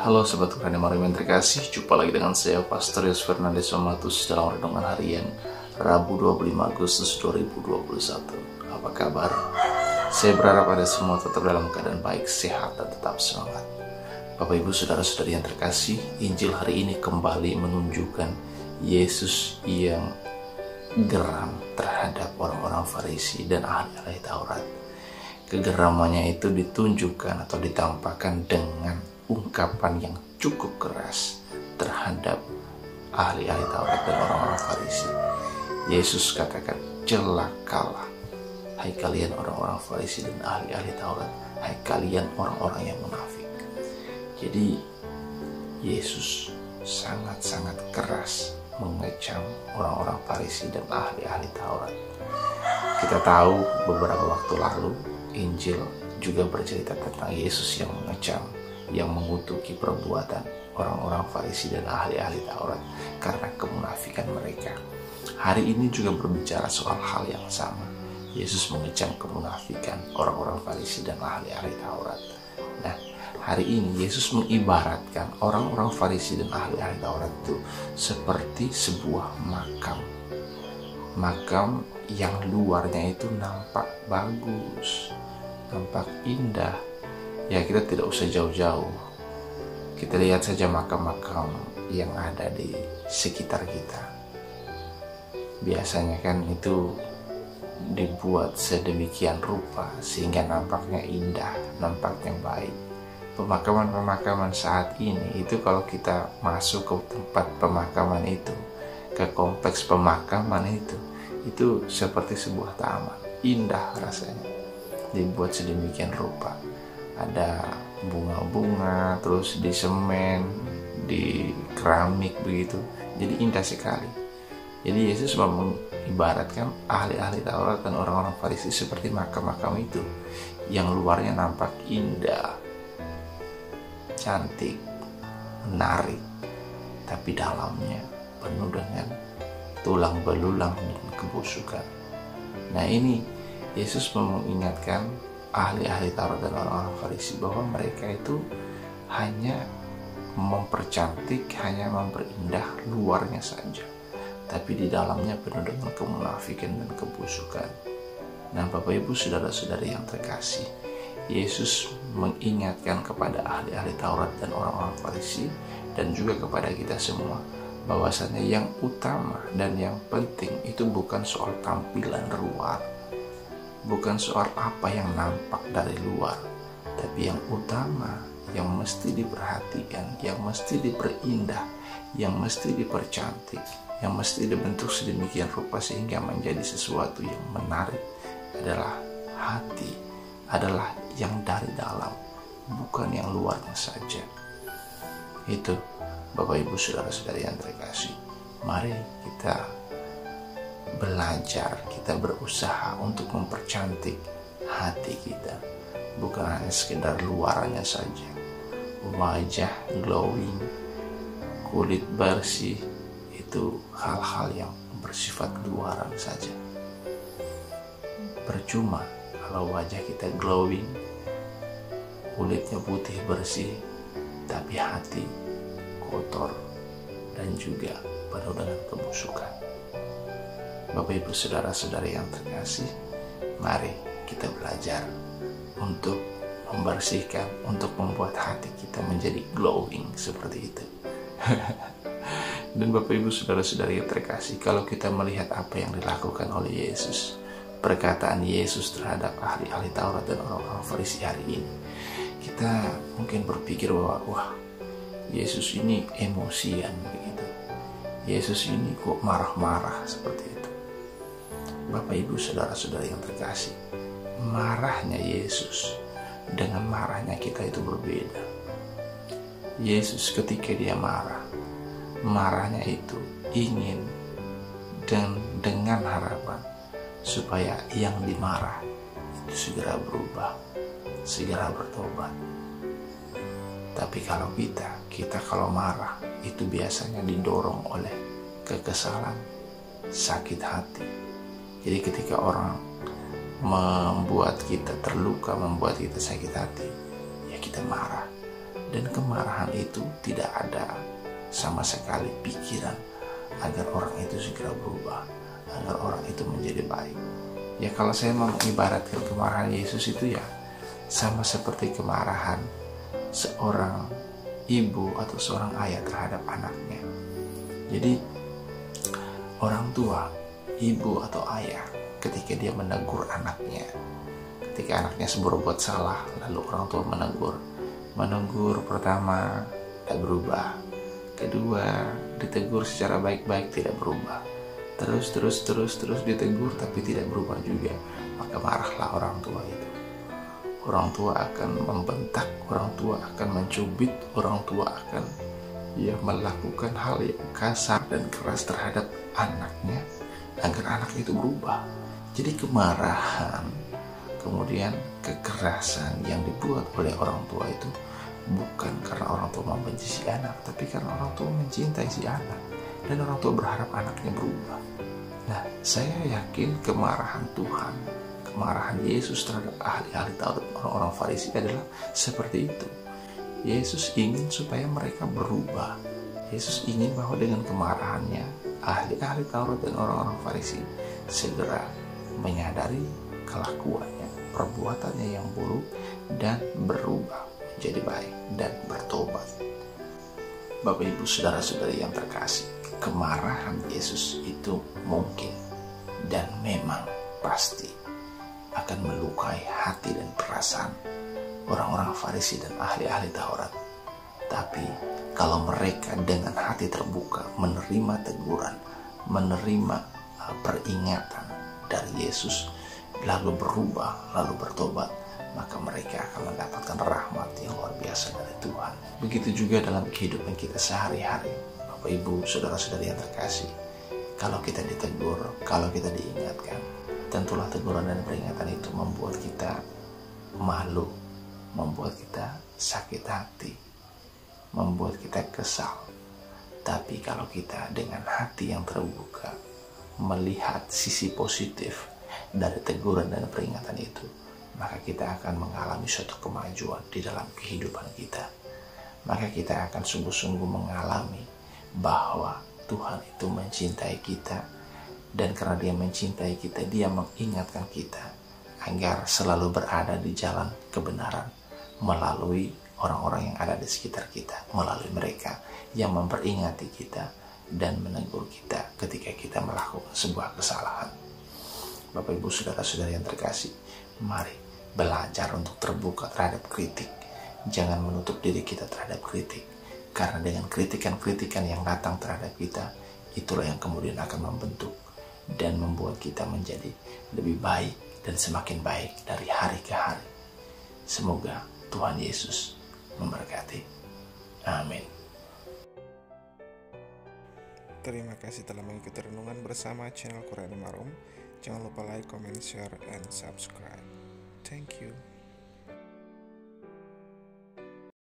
Halo Sobat Quran yang Mariam terkasih, jumpa lagi dengan saya Pastor Yos Fernandes Somatus dalam Renungan Harian Rabu 25 Agustus 2021. Apa kabar? Saya berharap Anda semua tetap dalam keadaan baik, sehat, dan tetap semangat. Bapak Ibu Saudara-saudari yang terkasih, Injil hari ini kembali menunjukkan Yesus yang geram terhadap orang-orang Farisi dan ahli-ahli Taurat. Kegeramannya itu ditunjukkan atau ditampakkan dengan ungkapan yang cukup keras terhadap ahli-ahli Taurat dan orang-orang Farisi. Yesus katakan, celakalah hai kalian orang-orang Farisi dan ahli-ahli Taurat, hai kalian orang-orang yang munafik. Jadi Yesus sangat-sangat keras mengecam orang-orang Farisi dan ahli-ahli Taurat. Kita tahu beberapa waktu lalu Injil juga bercerita tentang Yesus yang mengecam, yang mengutuki perbuatan orang-orang Farisi dan ahli-ahli Taurat karena kemunafikan mereka. Hari ini juga berbicara soal hal yang sama. Yesus mengecam kemunafikan orang-orang Farisi dan ahli-ahli Taurat. Nah, hari ini Yesus mengibaratkan orang-orang Farisi dan ahli-ahli Taurat itu seperti sebuah makam. Makam yang luarnya itu nampak bagus, nampak indah. Ya, kita tidak usah jauh-jauh. Kita lihat saja makam-makam yang ada di sekitar kita. Biasanya kan itu dibuat sedemikian rupa sehingga nampaknya indah, nampaknya baik. Pemakaman-pemakaman saat ini itu kalau kita masuk ke tempat pemakaman itu, ke kompleks pemakaman itu seperti sebuah taman. Indah rasanya, dibuat sedemikian rupa. Ada bunga-bunga, terus di semen, di keramik begitu. Jadi indah sekali. Jadi Yesus mengibaratkan ahli-ahli Taurat dan orang-orang Farisi seperti makam-makam itu, yang luarnya nampak indah, cantik, menarik, tapi dalamnya penuh dengan tulang belulang dan kebusukan. Nah, ini Yesus mengingatkan ahli-ahli Taurat dan orang-orang Farisi bahwa mereka itu hanya mempercantik, hanya memperindah luarnya saja, tapi di dalamnya penuh dengan kemunafikan dan kebusukan. Nah, Bapak Ibu Saudara-saudari yang terkasih, Yesus mengingatkan kepada ahli-ahli Taurat dan orang-orang Farisi dan juga kepada kita semua bahwasanya yang utama dan yang penting itu bukan soal tampilan luar, bukan soal apa yang nampak dari luar, tapi yang utama, yang mesti diperhatikan, yang mesti diperindah, yang mesti dipercantik, yang mesti dibentuk sedemikian rupa sehingga menjadi sesuatu yang menarik adalah hati, adalah yang dari dalam, bukan yang luarnya saja. Itu Bapak Ibu Saudara-saudari yang terkasih, mari kita belajar, kita berusaha untuk mempercantik hati kita, bukan hanya sekedar luarnya saja. Wajah glowing, kulit bersih, itu hal-hal yang bersifat luaran saja. Percuma kalau wajah kita glowing, kulitnya putih bersih, tapi hati kotor dan juga penuh dengan kebusukan. Bapak Ibu Saudara-saudari yang terkasih, mari kita belajar untuk membersihkan, untuk membuat hati kita menjadi glowing seperti itu. Dan Bapak Ibu Saudara-saudari yang terkasih, kalau kita melihat apa yang dilakukan oleh Yesus, perkataan Yesus terhadap ahli-ahli Taurat dan orang-orang Farisi hari ini, kita mungkin berpikir bahwa wah, Yesus ini emosian begitu. Yesus ini kok marah-marah seperti itu. Bapak Ibu Saudara-saudari yang terkasih, marahnya Yesus dengan marahnya kita itu berbeda. Yesus ketika dia marah, marahnya itu ingin dan dengan harapan supaya yang dimarah itu segera berubah, segera bertobat. Tapi kalau kita kalau marah itu biasanya didorong oleh kekesalan, sakit hati. Jadi ketika orang membuat kita terluka, membuat kita sakit hati, ya kita marah. Dan Dan kemarahan itu tidak ada sama sekali pikiran agar orang itu segera berubah, agar orang itu menjadi baik. Ya kalau saya mau mengibaratkan kemarahan Yesus itu ya sama seperti kemarahan seorang ibu atau seorang ayah terhadap anaknya. Jadi orang tua, ibu atau ayah ketika dia menegur anaknya, ketika anaknya berbuat salah, lalu orang tua menegur pertama tidak berubah, kedua ditegur secara baik-baik tidak berubah, terus ditegur tapi tidak berubah juga, maka marahlah orang tua itu. Orang tua akan membentak, orang tua akan mencubit, orang tua akan melakukan hal yang kasar dan keras terhadap anaknya agar anak itu berubah. Jadi kemarahan, kemudian kekerasan yang dibuat oleh orang tua itu bukan karena orang tua membenci si anak, tapi karena orang tua mencintai si anak dan orang tua berharap anaknya berubah. Nah, saya yakin kemarahan Tuhan, kemarahan Yesus terhadap ahli-ahli Taurat, orang-orang Farisi adalah seperti itu. Yesus ingin supaya mereka berubah. Yesus ingin bahwa dengan kemarahannya ahli-ahli Taurat dan orang-orang Farisi segera menyadari kelakuannya, perbuatannya yang buruk, dan berubah menjadi baik dan bertobat. Bapak Ibu saudara-saudari yang terkasih, kemarahan Yesus itu mungkin dan memang pasti akan melukai hati dan perasaan orang-orang Farisi dan ahli-ahli Taurat. Tapi kalau mereka dengan hati terbuka menerima teguran, menerima peringatan dari Yesus, lalu berubah, lalu bertobat, maka mereka akan mendapatkan rahmat yang luar biasa dari Tuhan. Begitu juga dalam kehidupan kita sehari-hari. Bapak Ibu saudara-saudari yang terkasih, kalau kita ditegur, kalau kita diingatkan, tentulah teguran dan peringatan itu membuat kita malu, membuat kita sakit hati, membuat kita kesal. Tapi kalau kita dengan hati yang terbuka melihat sisi positif dari teguran dan peringatan itu, maka kita akan mengalami suatu kemajuan di dalam kehidupan kita. Maka kita akan sungguh-sungguh mengalami bahwa Tuhan itu mencintai kita, dan karena Dia mencintai kita, Dia mengingatkan kita agar selalu berada di jalan kebenaran melalui orang-orang yang ada di sekitar kita, melalui mereka yang memperingati kita dan menegur kita ketika kita melakukan sebuah kesalahan. Bapak Ibu saudara-saudari yang terkasih, mari belajar untuk terbuka terhadap kritik. Jangan menutup diri kita terhadap kritik, karena dengan kritikan-kritikan yang datang terhadap kita, itulah yang kemudian akan membentuk dan membuat kita menjadi lebih baik dan semakin baik dari hari ke hari. Semoga Tuhan Yesus memberkati. Amin. Terima kasih telah mengikuti renungan bersama channel Quran Marum. Jangan lupa like, comment, share, and subscribe. Thank you.